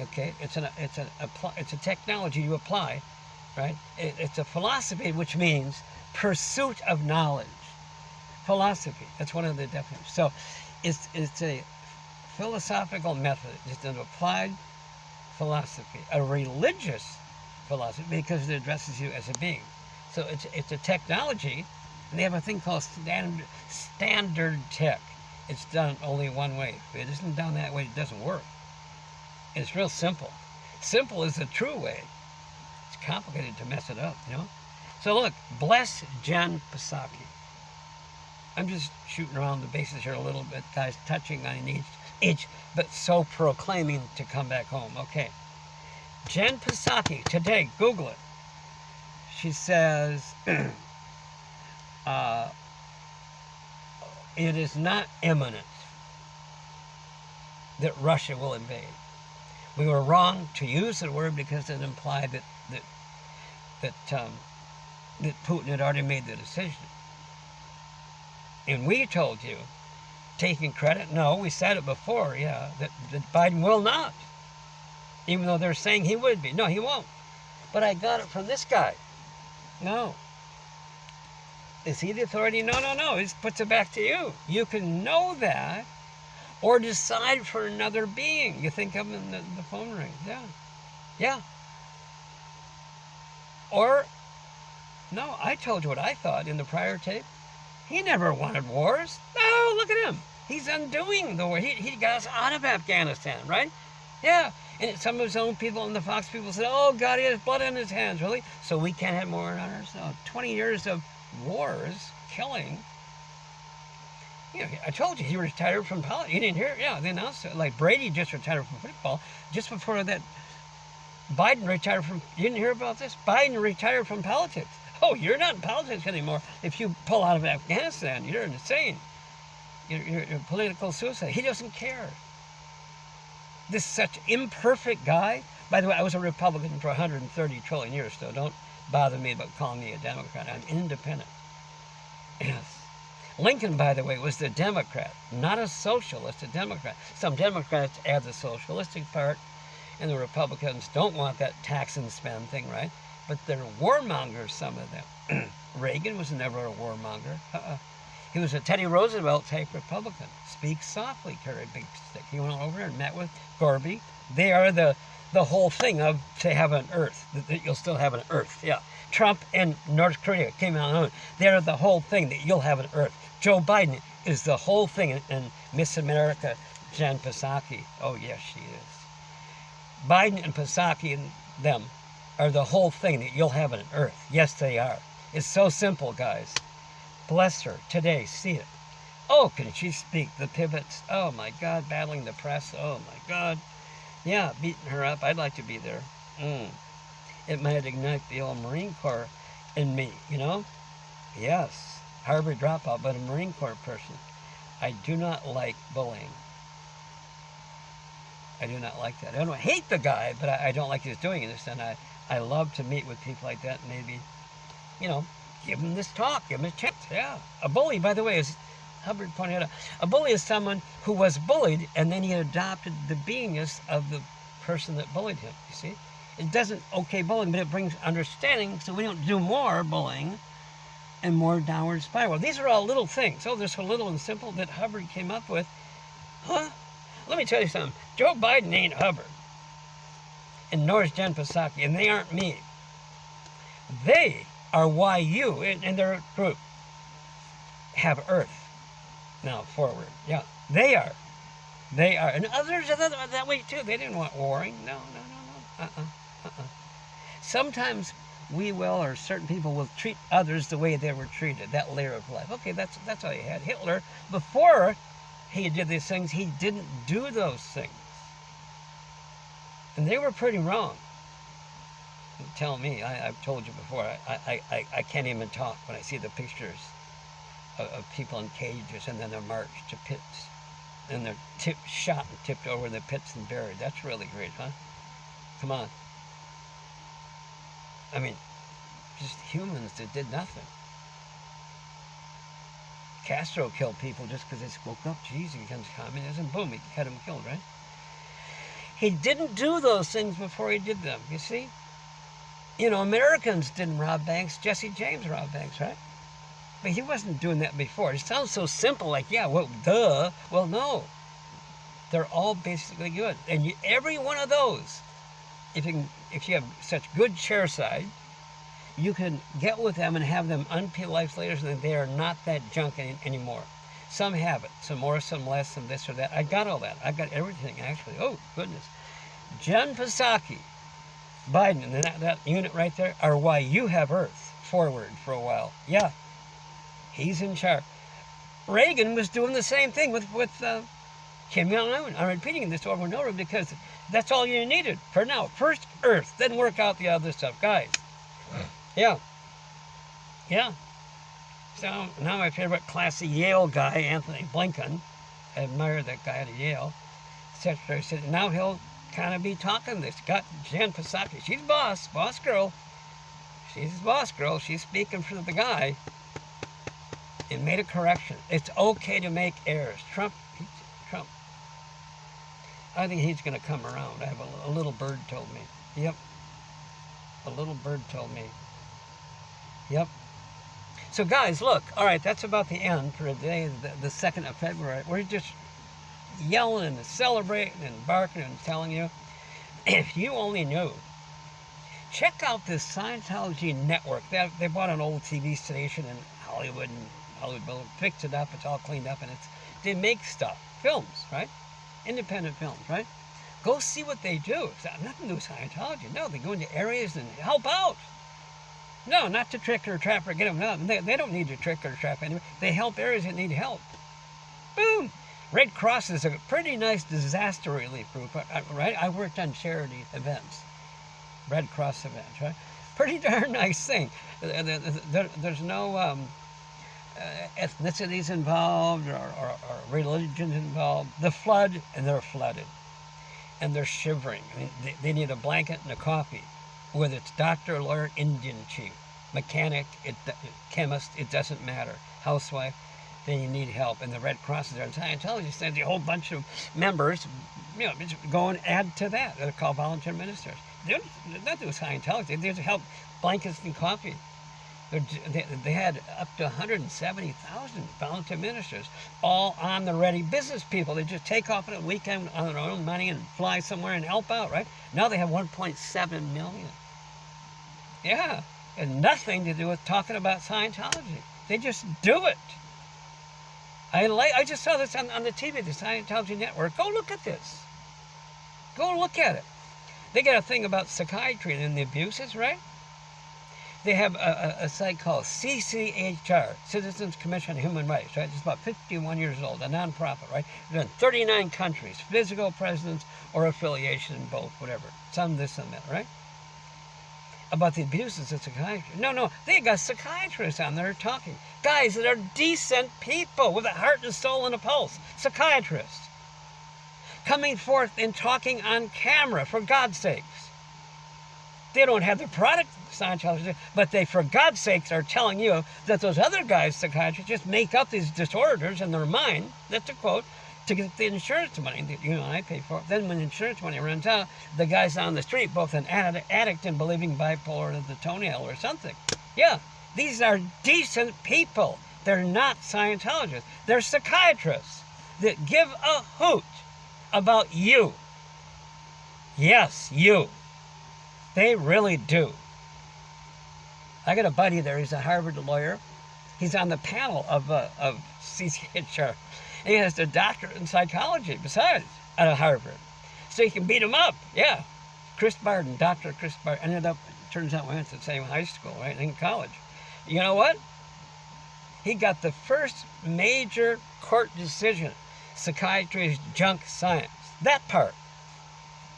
okay? It's a technology you apply, right? It's a philosophy, which means pursuit of knowledge. Philosophy, that's one of the definitions. So it's a philosophical method. It's an applied philosophy, a religious philosophy, because it addresses you as a being. So it's a technology, and they have a thing called standard tech. It's done only one way. If it isn't done that way, it doesn't work. It's real simple. Simple is the true way. It's complicated to mess it up, you know? So look, bless Jen Psaki. I'm just shooting around the bases here a little bit, guys, touching on each, but so proclaiming to come back home. Okay. Jen Psaki, today, Google it. She says, it is not imminent that Russia will invade. We were wrong to use the word because it implied that Putin had already made the decision. And we told you, taking credit, no, we said it before, yeah, that Biden will not. Even though they're saying he would be. No, he won't. But I got it from this guy. No. Is he the authority? No. He just puts it back to you. You can know that or decide for another being. You think of him and the phone rings. Yeah. Or, no, I told you what I thought in the prior tape. He never wanted wars. No, look at him. He's undoing the war. He got us out of Afghanistan, right? Yeah. And some of his own people and the Fox people said, oh, God, he has blood on his hands. Really? So we can't have more on ours? No. 20 years of wars, killing. You know, I told you he retired from politics. You didn't hear it? Yeah, they announced it. Like Brady just retired from football. Just before that, Biden retired from... You didn't hear about this? Biden retired from politics. Oh, you're not in politics anymore. If you pull out of Afghanistan, you're insane. You're political suicide. He doesn't care. This such imperfect guy. By the way, I was a Republican for 130 trillion years, so don't bother me about calling me a Democrat. I'm independent. Yes. Lincoln, by the way, was the Democrat, not a socialist, a Democrat. Some Democrats add the socialistic part, and the Republicans don't want that tax and spend thing, right? But they're warmongers, some of them. Reagan was never a warmonger. He was a Teddy Roosevelt type Republican. Speak softly, carry a big stick. He went over and met with Gorby. They are the whole thing of to have an Earth, that you'll still have an Earth. Yeah. Trump and North Korea came out on it. They're the whole thing that you'll have an Earth. Joe Biden is the whole thing, and Miss America, Jen Psaki. Oh yes, she is. Biden and Psaki and them are the whole thing that you'll have an Earth. Yes, they are. It's so simple, guys. Bless her. Today, see it. Oh, can she speak? The pivots. Oh, my God. Battling the press. Oh, my God. Yeah, beating her up. I'd like to be there. It might ignite the old Marine Corps in me, you know? Yes. Harvard dropout, but a Marine Corps person. I do not like bullying. I do not like that. I don't hate the guy, but I don't like he's doing this, and I love to meet with people like that, and maybe, you know, give him this talk, give him a chance. Yeah. A bully, by the way, is, Hubbard pointed out, a bully is someone who was bullied, and then he adopted the beingness of the person that bullied him, you see? It doesn't okay bullying, but it brings understanding, so we don't do more bullying and more downward spiral. These are all little things. Oh, they're so little and simple that Hubbard came up with. Huh? Let me tell you something. Joe Biden ain't Hubbard. And nor is Jen Psaki, and they aren't me. They are why you and their group have Earth now forward. Yeah, they are. They are. And others are that way too. They didn't want warring. No. Sometimes we will, or certain people will treat others the way they were treated, that layer of life. Okay, that's all you had. Hitler, before he did these things, he didn't do those things. And they were pretty wrong. Tell me, I've told you before, I can't even talk when I see the pictures of people in cages and then they're marched to pits. And they're shot and tipped over in the pits and buried. That's really great, huh? Come on. I mean, just humans that did nothing. Castro killed people just because they spoke up. Geez, against communism. Boom, he had them killed, right? He didn't do those things before he did them, you see? You know, Americans didn't rob banks. Jesse James robbed banks, right? But he wasn't doing that before. It sounds so simple, like, yeah, well, duh. Well, no. They're all basically good. And every one of those, if you have such good chair side, you can get with them and have them unpeel life later so that they are not that junk anymore. Some have it, some more, some less, some this or that. I got all that. I got everything, actually. Oh, goodness. Jen Psaki, Biden, and that unit right there are why you have Earth forward for a while. Yeah, he's in charge. Reagan was doing the same thing with Kim Jong-un. I'm repeating this over and over because that's all you needed for now. First Earth, then work out the other stuff. Guys, yeah. So now my favorite classy Yale guy, Anthony Blinken, I admire that guy at Yale, Secretary said, now he'll kind of be talking this. Got Jen Psaki, she's boss girl. She's his boss girl. She's speaking for the guy. And made a correction. It's okay to make errors. Trump. I think he's going to come around. I have a little bird told me. Yep. A little bird told me. Yep. So guys, look. All right, that's about the end for today, the 2nd of February. We're just yelling and celebrating and barking and telling you. If you only knew. Check out this Scientology network. They bought an old TV station in Hollywood and Hollywood fixed it up. It's all cleaned up, and they make stuff, films, right? Independent films, right? Go see what they do. It's nothing to do with Scientology. No, they go into areas and help out. No, not to trick or trap or get them. No, they don't need to trick or trap anyway. They help areas that need help. Boom. Red Cross is a pretty nice disaster relief group, right? I worked on charity events, Red Cross events, right? Pretty darn nice thing. There's no ethnicities involved or religions involved. The flood, and they're flooded. And they're shivering. I mean, they need a blanket and a coffee. Whether it's doctor, lawyer, Indian chief, mechanic, chemist, it doesn't matter. Housewife, then you need help. And the Red Cross is there. And Scientology sends a whole bunch of members, just go and add to that. They're called volunteer ministers. They're not doing Scientology. They just help blankets and coffee. They had up to 170,000 volunteer ministers, all on the ready business people. They just take off on a weekend on their own money and fly somewhere and help out, right? Now they have 1.7 million. Yeah, and nothing to do with talking about Scientology. They just do it. I just saw this on the TV, the Scientology network. Go look at this. Go look at it. They got a thing about psychiatry and the abuses, right? They have a site called CCHR, Citizens Commission on Human Rights, right? It's about 51 years old, a nonprofit, right? They're in 39 countries, physical presence or affiliation in both, whatever. Some this and that, right? About the abuses of psychiatry. No, they got psychiatrists on there talking. Guys that are decent people with a heart and soul and a pulse. Psychiatrists. Coming forth and talking on camera, for God's sakes. They don't have the product, Scientology, but they, for God's sakes, are telling you that those other guys, psychiatrists, just make up these disorders in their mind, that's a quote, to get the insurance money that you and I pay for. Then when insurance money runs out, the guy's on the street, both an addict and believing bipolar of the toenail or something. Yeah, these are decent people. They're not Scientologists. They're psychiatrists that give a hoot about you. Yes, you. They really do. I got a buddy there. He's a Harvard lawyer. He's on the panel of CCHR. And he has a doctorate in psychology besides out of Harvard. So you can beat him up. Yeah. Chris Barden, Dr. Chris Barden, ended up, turns out we went to the same high school, right, in college. You know what? He got the first major court decision. Psychiatry is junk science. That part.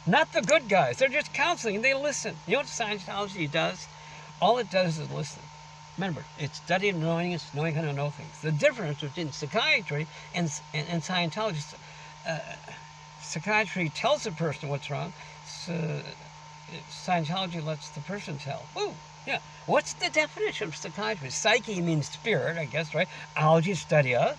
Not the good guys. They're just counseling. They listen. You know what Scientology does? All it does is listen. Remember, it's studying knowing, it's knowing how to know things. The difference between psychiatry and Scientology, psychiatry tells the person what's wrong. Scientology lets the person tell. Woo, yeah. What's the definition of psychiatry? Psyche means spirit, I guess, right? Ology, study of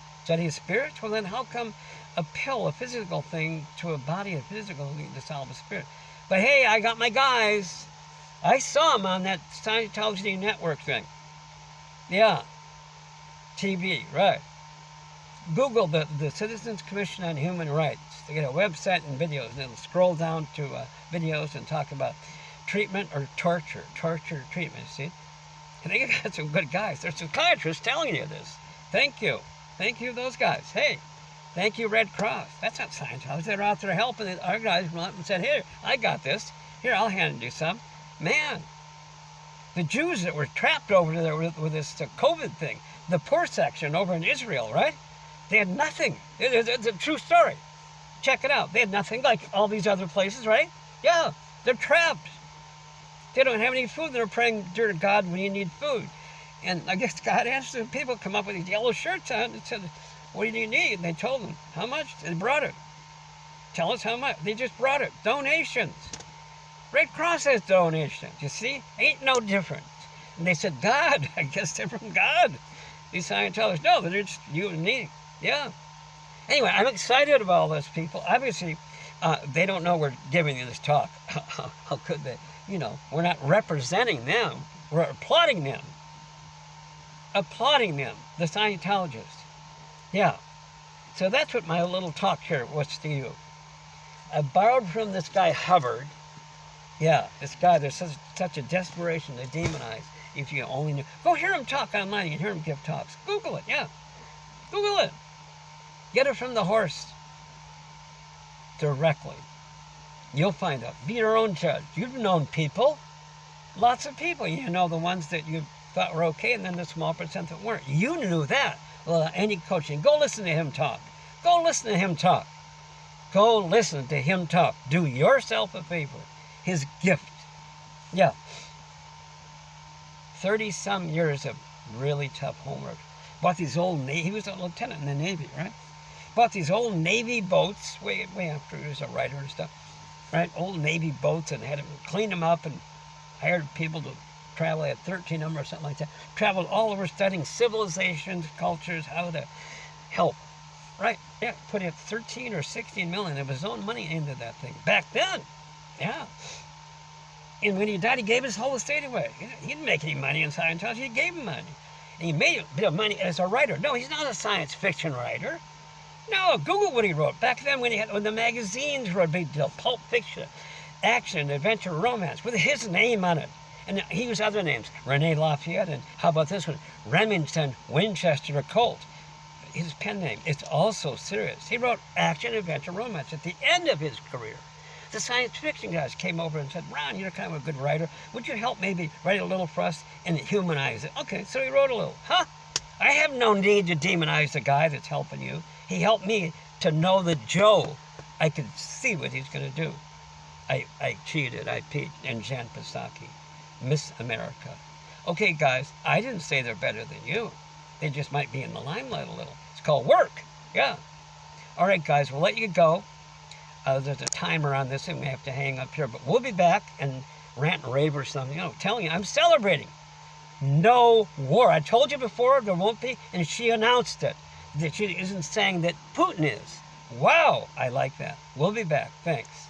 spirits. Well, then how come a pill, a physical thing, to a body, a physical thing to solve a spirit? But hey, I got my guys. I saw them on that Scientology network thing. Yeah. TV, right. Google the Citizens Commission on Human Rights. They get a website and videos, and it'll scroll down to videos and talk about treatment or torture treatment, see? And they got some good guys. There's psychiatrists telling you this. Thank you. Thank you, those guys. Hey, thank you, Red Cross. That's not Scientology. They're out there helping. Our guys went up and said, here, I got this. Here, I'll hand you some. Man, the Jews that were trapped over there with this COVID thing, the poor section over in Israel, right? They had nothing. It's a true story. Check it out. They had nothing like all these other places, right? Yeah, they're trapped. They don't have any food. They're praying to God when you need food. And I guess God asked the people come up with these yellow shirts on and said, what do you need? And they told them, how much? They brought it. Tell us how much. They just brought it. Donations. Red Cross has donations, you see? Ain't no difference. And they said, God, I guess they're from God. These Scientologists, no, they're just you and me. Yeah. Anyway, I'm excited about all those people. Obviously, they don't know we're giving you this talk. How could they? You know, we're not representing them. We're applauding them. Applauding them, the Scientologists. Yeah. So that's what my little talk here was to you. I borrowed from this guy, Hubbard. Yeah, this guy, there's such a desperation to demonize. If you only knew. Go hear him talk online. You can hear him give talks. Google it, yeah. Google it. Get it from the horse directly. You'll find out. Be your own judge. You've known people. Lots of people. You know the ones that you thought were okay and then the small percent that weren't. You knew that. Well, any coaching. Go listen to him talk. Go listen to him talk. Go listen to him talk. Do yourself a favor. His gift. Yeah. 30-some years of really tough homework. Bought these old Navy, he was a lieutenant in the Navy, right? Bought these old Navy boats, way after he was a writer and stuff, right? Old Navy boats, and had him clean them up and hired people to travel. He had 13 of them or something like that. Traveled all over studying civilizations, cultures, how to help, right? Yeah, put in 13 or 16 million of his own money into that thing back then. Yeah. And when he died, he gave his whole estate away. He didn't make any money in Scientology. He gave him money. And he made a bit of money as a writer. No, he's not a science fiction writer. No, Google what he wrote. Back then when the magazines were a big deal. Pulp fiction, action, adventure, romance, with his name on it. And he used other names. Rene Lafayette, and how about this one? Remington Winchester Colt. His pen name. It's also serious. He wrote action, adventure, romance at the end of his career. The science fiction guys came over and said, Ron, you're kind of a good writer. Would you help maybe write a little for us and humanize it? Okay, so he wrote a little. Huh? I have no need to demonize the guy that's helping you. He helped me to know that Joe, I could see what he's going to do. I cheated. I peaked. And Jan Psaki, Miss America. Okay, guys, I didn't say they're better than you. They just might be in the limelight a little. It's called work. Yeah. All right, guys, we'll let you go. There's a timer on this and we have to hang up here, but we'll be back and rant and rave or something. You know, telling you, I'm celebrating. No war. I told you before there won't be, and she announced it. That she isn't saying that Putin is. Wow, I like that. We'll be back. Thanks.